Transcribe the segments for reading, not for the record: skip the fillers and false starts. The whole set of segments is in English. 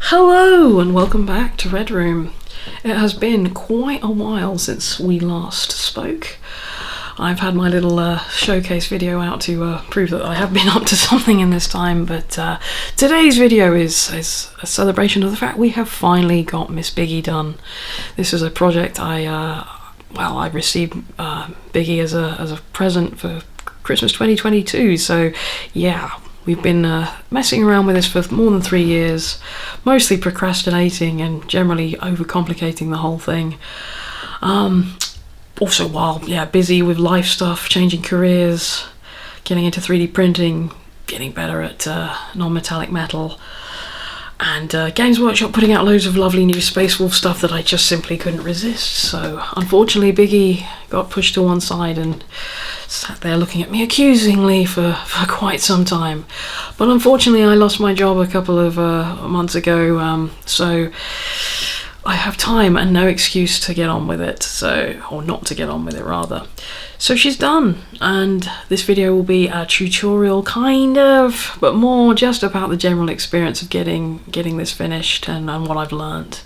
Hello and welcome back to Red Room. It has been quite a while since we last spoke. I've had my little showcase video out to prove that I have been up to something in this time, but today's video is a celebration of the fact we have finally got Miss Biggy done. This is a project I received Biggy as a present for Christmas 2022, so yeah. We've been messing around with this for more than 3 years, mostly procrastinating and generally overcomplicating the whole thing. Also while busy with life stuff, changing careers, getting into 3D printing, getting better at non-metallic metal, and Games Workshop putting out loads of lovely new Space Wolf stuff that I just simply couldn't resist. So unfortunately Biggy got pushed to one side and sat there looking at me accusingly for quite some time. But unfortunately I lost my job a couple of months ago, so I have time and no excuse to get on with it, or not to get on with it rather. So she's done, and this video will be a tutorial kind of, but more just about the general experience of getting this finished and what I've learned.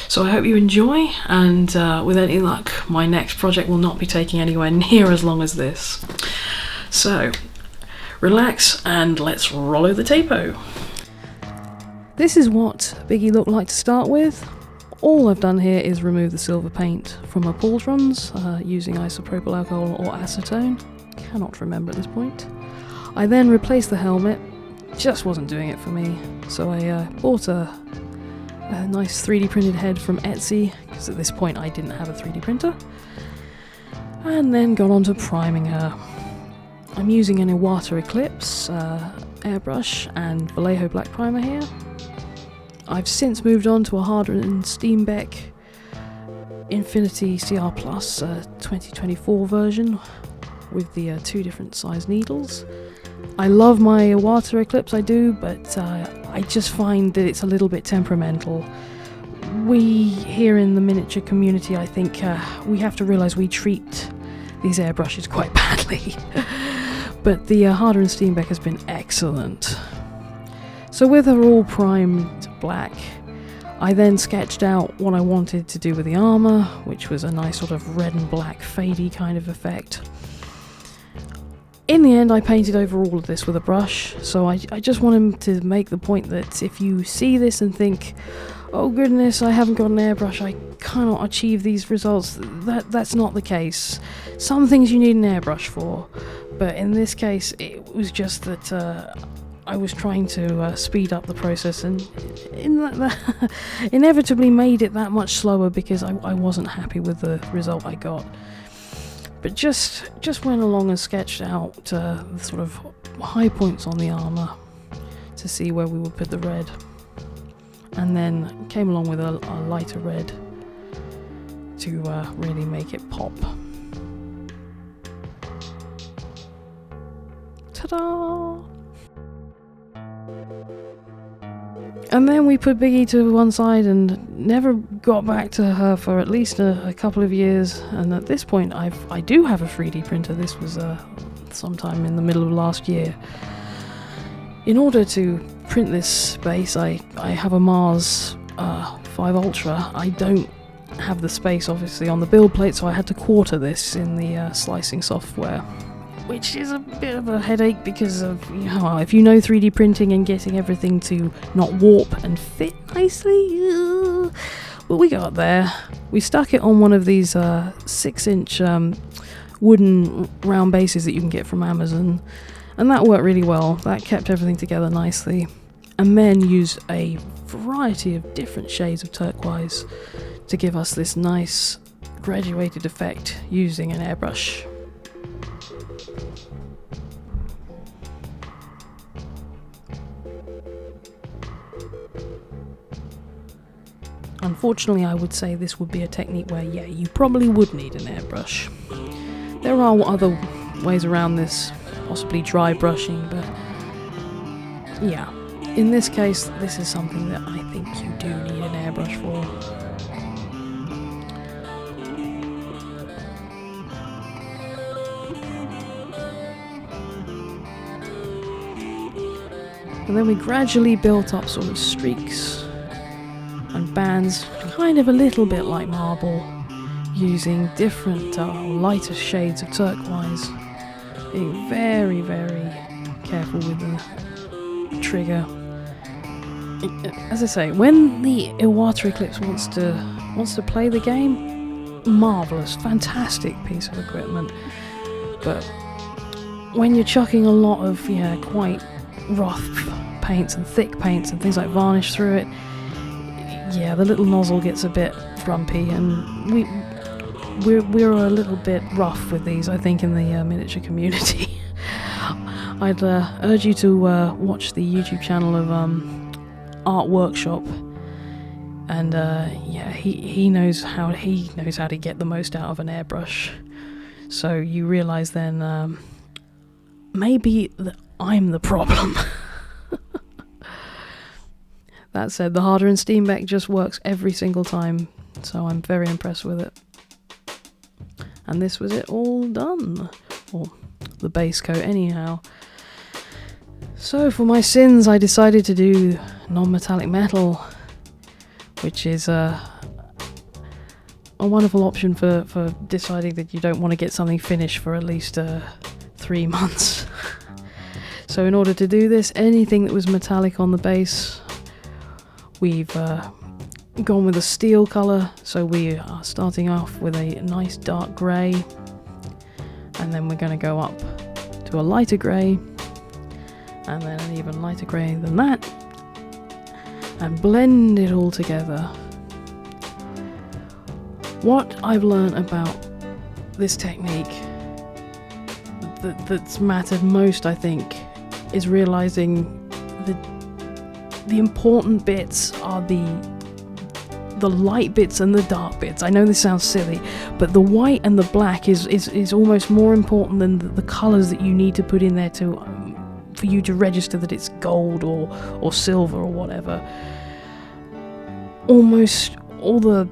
So I hope you enjoy, and with any luck my next project will not be taking anywhere near as long as this. So relax and let's rollo the tapo. This is what Biggy looked like to start with. All I've done here is remove the silver paint from her pauldrons using isopropyl alcohol or acetone. Cannot remember at this point. I then replaced the helmet. Just wasn't doing it for me, so I bought a nice 3D printed head from Etsy, because at this point I didn't have a 3D printer, and then got on to priming her. I'm using an Iwata Eclipse airbrush and Vallejo black primer here. I've since moved on to a Harder & Steenbeck Infinity CR Plus 2024 version with the 2 different size needles. I love my Iwata Eclipse, I do, but I just find that it's a little bit temperamental. We here in the miniature community, I think we have to realise we treat these airbrushes quite badly. But the Harder & Steenbeck has been excellent. So with her all primed black, I then sketched out what I wanted to do with the armour, which was a nice sort of red and black fadey kind of effect. In the end I painted over all of this with a brush, so I just wanted to make the point that if you see this and think, oh goodness, I haven't got an airbrush, I cannot achieve these results, that's not the case. Some things you need an airbrush for, but in this case it was just that I was trying to speed up the process, and that inevitably made it that much slower because I wasn't happy with the result I got. But just went along and sketched out the sort of high points on the armour to see where we would put the red, and then came along with a lighter red to really make it pop. Ta-da! And then we put Biggy to one side and never got back to her for at least a couple of years. And at this point, I do have a 3D printer. This was sometime in the middle of last year. In order to print this base, I have a Mars 5 Ultra. I don't have the space, obviously, on the build plate, so I had to quarter this in the slicing software, which is a bit of a headache because of, if you know 3D printing and getting everything to not warp and fit nicely. But we got there. We stuck it on one of these 6-inch wooden round bases that you can get from Amazon, and that worked really well. That kept everything together nicely. And then used a variety of different shades of turquoise to give us this nice graduated effect using an airbrush. Unfortunately, I would say this would be a technique where, you probably would need an airbrush. There are other ways around this, possibly dry brushing, but yeah. In this case, this is something that I think you do need an airbrush for. And then we gradually built up sort of streaks bands, kind of a little bit like marble, using different lighter shades of turquoise, being very, very careful with the trigger. As I say, when the Iwata Eclipse wants to play the game, marvellous, fantastic piece of equipment. But when you're chucking a lot of quite rough paints and thick paints and things like varnish through it, the little nozzle gets a bit grumpy, and we're a little bit rough with these, I think, in the miniature community. I'd urge you to watch the YouTube channel of Art Workshop, and he knows how to get the most out of an airbrush. So you realise then maybe that I'm the problem. That said, the harder in Steenbeck just works every single time, so I'm very impressed with it. And this was it all done, or the base coat anyhow. So for my sins, I decided to do non-metallic metal, which is a wonderful option for deciding that you don't want to get something finished for at least 3 months. So in order to do this, anything that was metallic on the base, we've gone with a steel colour. So we are starting off with a nice dark grey, and then we're going to go up to a lighter grey, and then an even lighter grey than that, and blend it all together. What I've learned about this technique that's mattered most, I think, is realising that the important bits are the light bits and the dark bits. I know this sounds silly, but the white and the black is almost more important than the colours that you need to put in there for you to register that it's gold or silver or whatever. Almost all the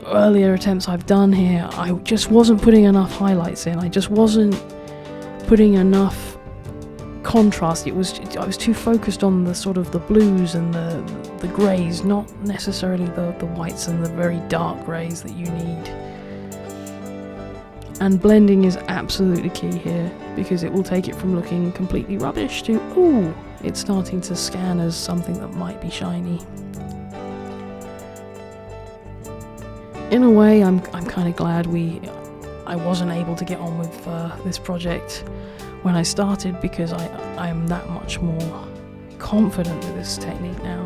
earlier attempts I've done here, I just wasn't putting enough highlights in. I just wasn't putting enough contrast. I was too focused on the sort of the blues and the greys, not necessarily the whites and the very dark greys that you need. And blending is absolutely key here, because it will take it from looking completely rubbish to, ooh, it's starting to scan as something that might be shiny. In a way, I'm kind of glad I wasn't able to get on with this project when I started, because I am that much more confident with this technique now.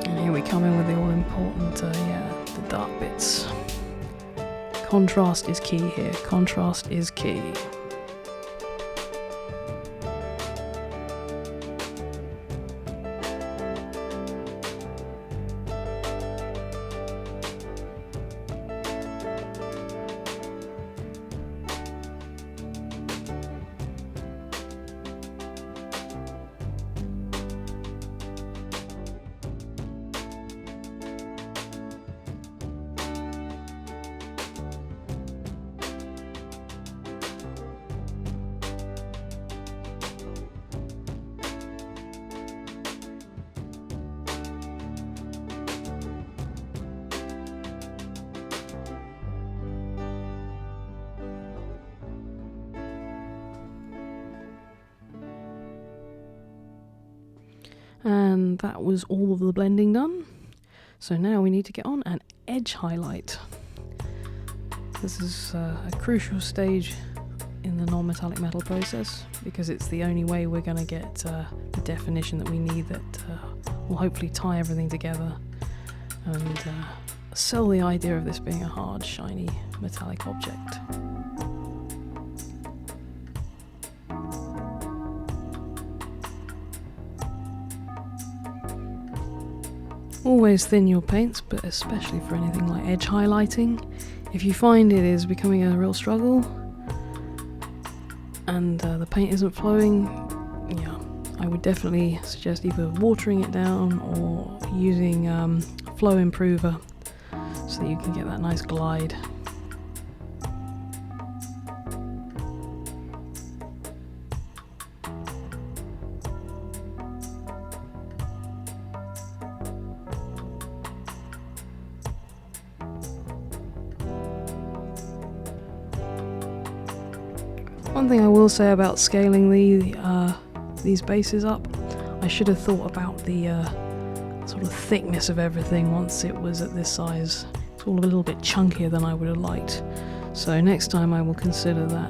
And here we come in with the all-important, the dark bits. Contrast is key here. Contrast is key. And that was all of the blending done. So now we need to get on and edge highlight. This is a crucial stage in the non-metallic metal process, because it's the only way we're going to get the definition that we need that will hopefully tie everything together and sell the idea of this being a hard, shiny, metallic object. Always thin your paints, but especially for anything like edge highlighting. If you find it is becoming a real struggle and the paint isn't flowing, I would definitely suggest either watering it down or using flow improver so that you can get that nice glide. One thing I will say about scaling these bases up, I should have thought about the sort of thickness of everything once it was at this size. It's all a little bit chunkier than I would have liked, so next time I will consider that.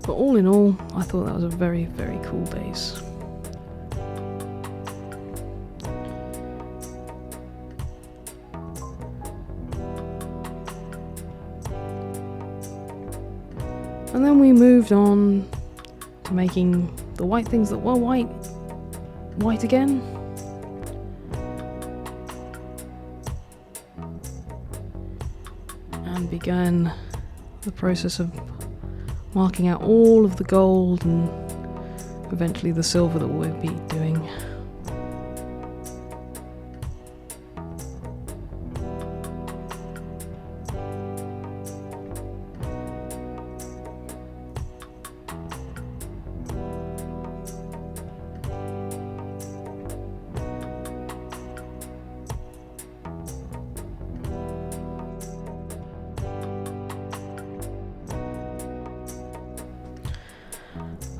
But all in all, I thought that was a very, very cool base. And then we moved on to making the white things that were white again. And began the process of marking out all of the gold and eventually the silver that we'll be doing.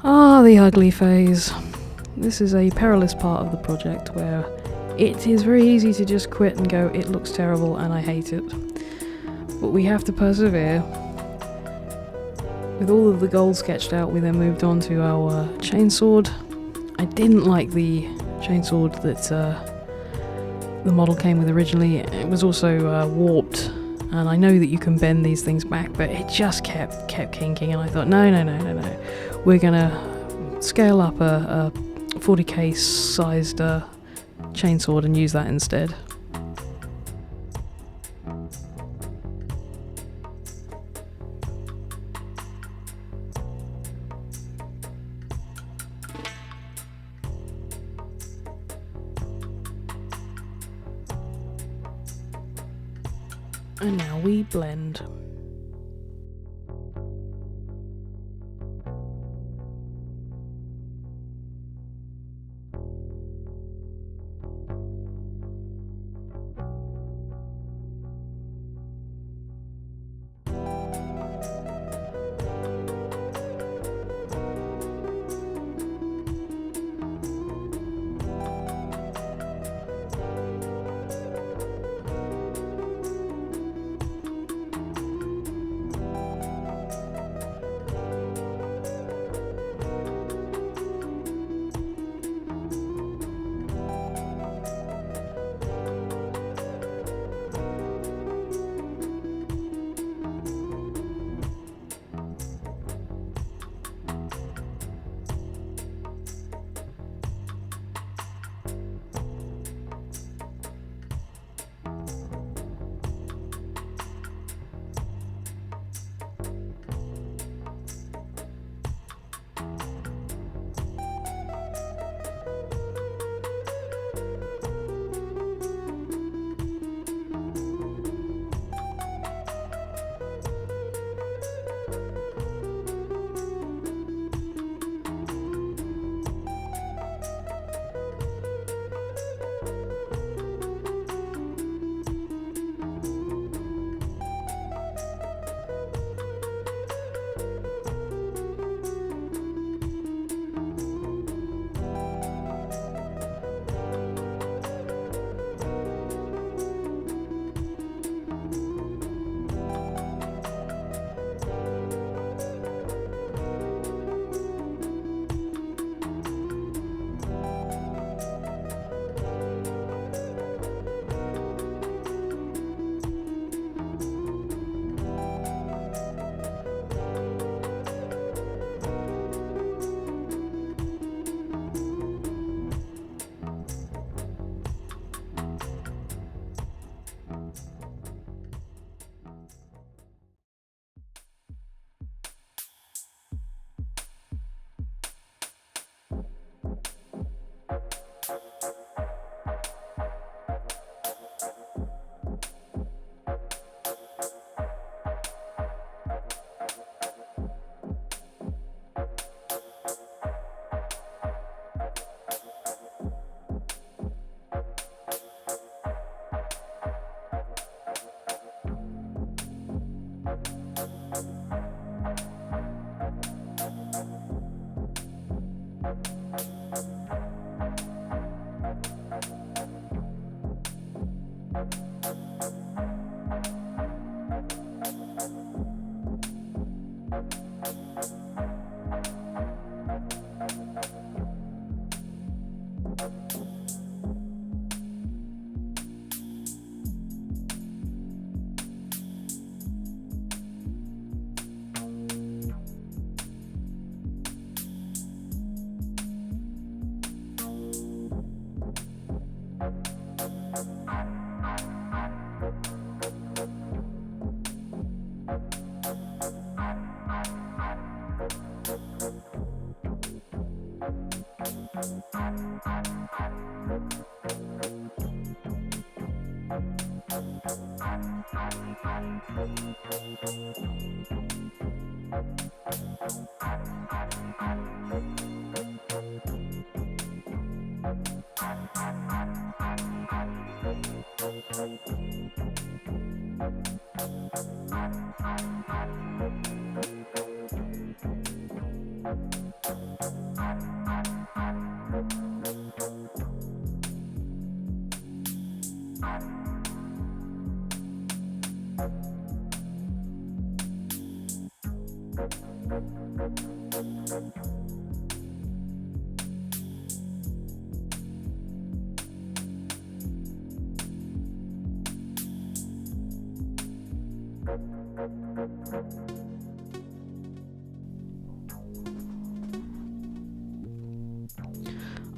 Ah, the ugly phase. This is a perilous part of the project where it is very easy to just quit and go, it looks terrible and I hate it. But we have to persevere. With all of the gold sketched out, we then moved on to our chainsword. I didn't like the chainsword that the model came with originally. It was also warped, and I know that you can bend these things back, but it just kept kinking, and I thought, no. We're gonna scale up a 40k sized chainsword and use that instead. And now we blend.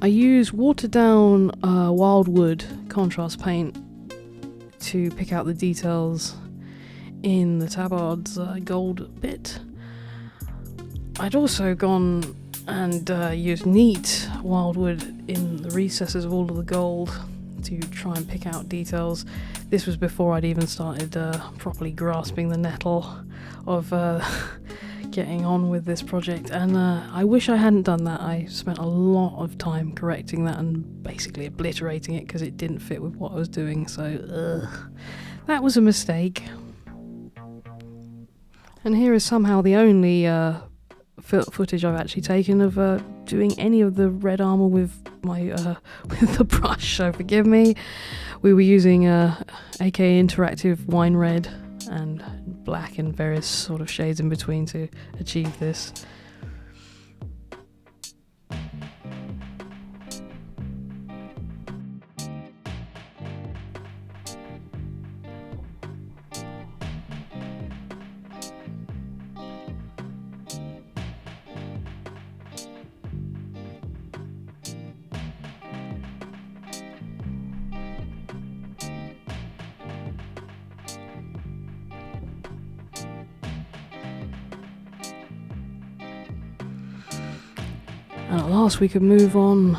I use watered down wildwood contrast paint to pick out the details in the tabard's gold bit. I'd also gone and used neat wildwood in the recesses of all of the gold to try and pick out details. This was before I'd even started properly grasping the nettle of getting on with this project, and I wish I hadn't done that. I spent a lot of time correcting that and basically obliterating it because it didn't fit with what I was doing, so that was a mistake. And here is somehow the only footage I've actually taken of doing any of the red armour with my with the brush, so forgive me. We were using AK Interactive wine red and black and various sort of shades in between to achieve this. And at last we could move on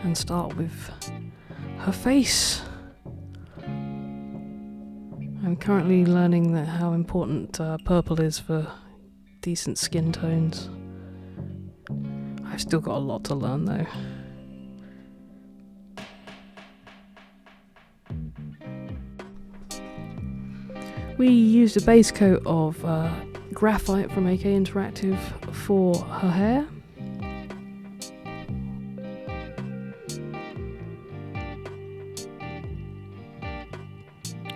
and start with her face. I'm currently learning that how important purple is for decent skin tones. I've still got a lot to learn though. We used a base coat of graphite from AK Interactive for her hair.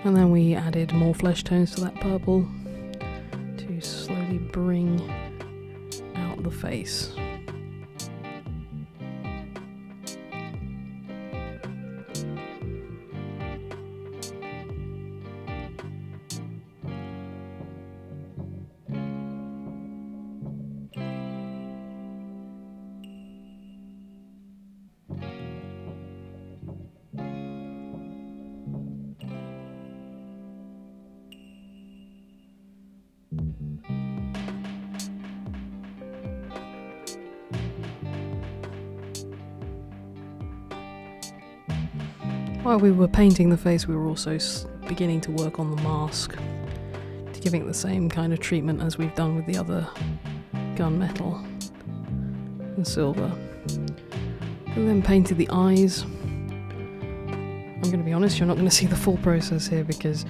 And then we added more flesh tones to that purple to slowly bring out the face. While we were painting the face, we were also beginning to work on the mask, to giving it the same kind of treatment as we've done with the other gunmetal and silver. We then painted the eyes. I'm going to be honest, you're not going to see the full process here because,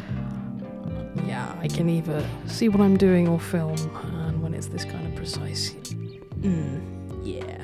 yeah, I can either see what I'm doing or film, and when it's this kind of precise, yeah.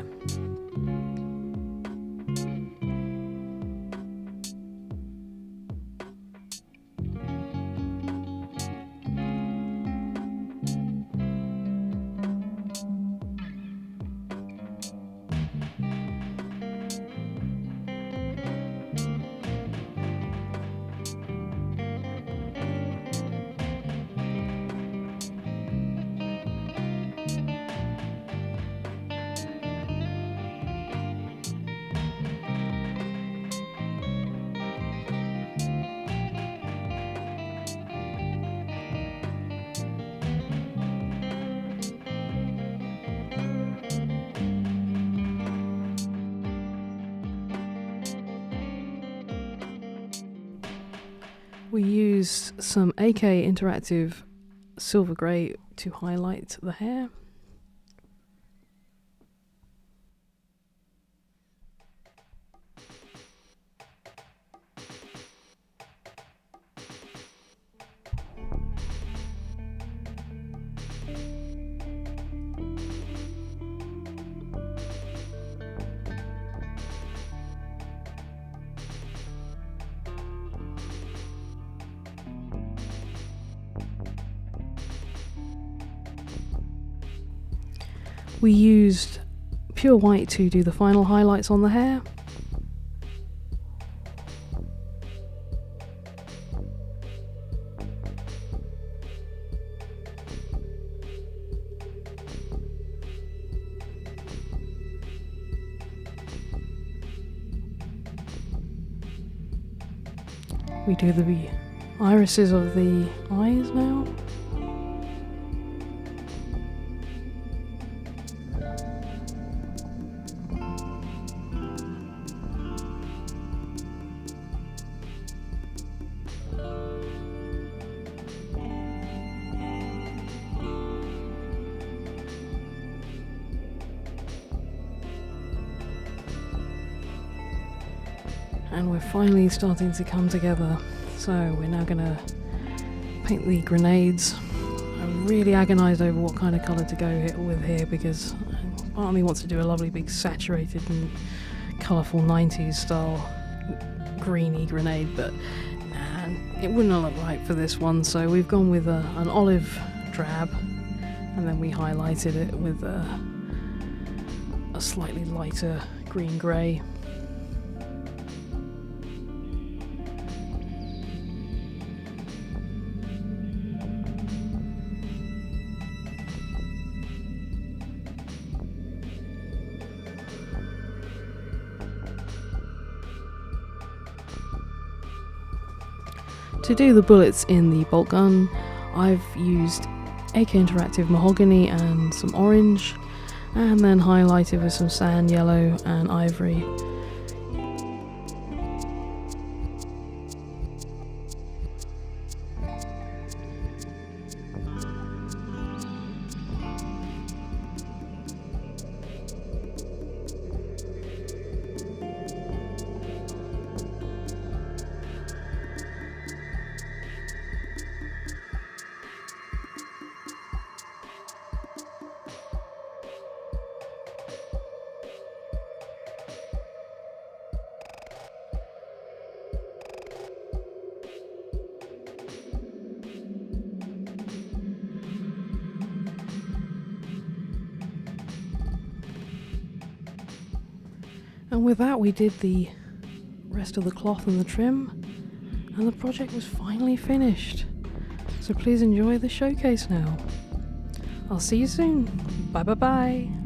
We used some AK Interactive silver grey to highlight the hair. We used pure white to do the final highlights on the hair. We do the irises of the eyes now. And we're finally starting to come together. So we're now gonna paint the grenades. I really agonised over what kind of colour to go with here, because part of me wants to do a lovely big saturated and colourful 90s style greeny grenade, but it wouldn't look right for this one, so we've gone with an olive drab, and then we highlighted it with a slightly lighter green grey. To do the bullets in the bolt gun, I've used AK Interactive mahogany and some orange, and then highlighted with some sand yellow and ivory. And with that we did the rest of the cloth and the trim, and the project was finally finished. So please enjoy the showcase now. I'll see you soon. Bye bye bye.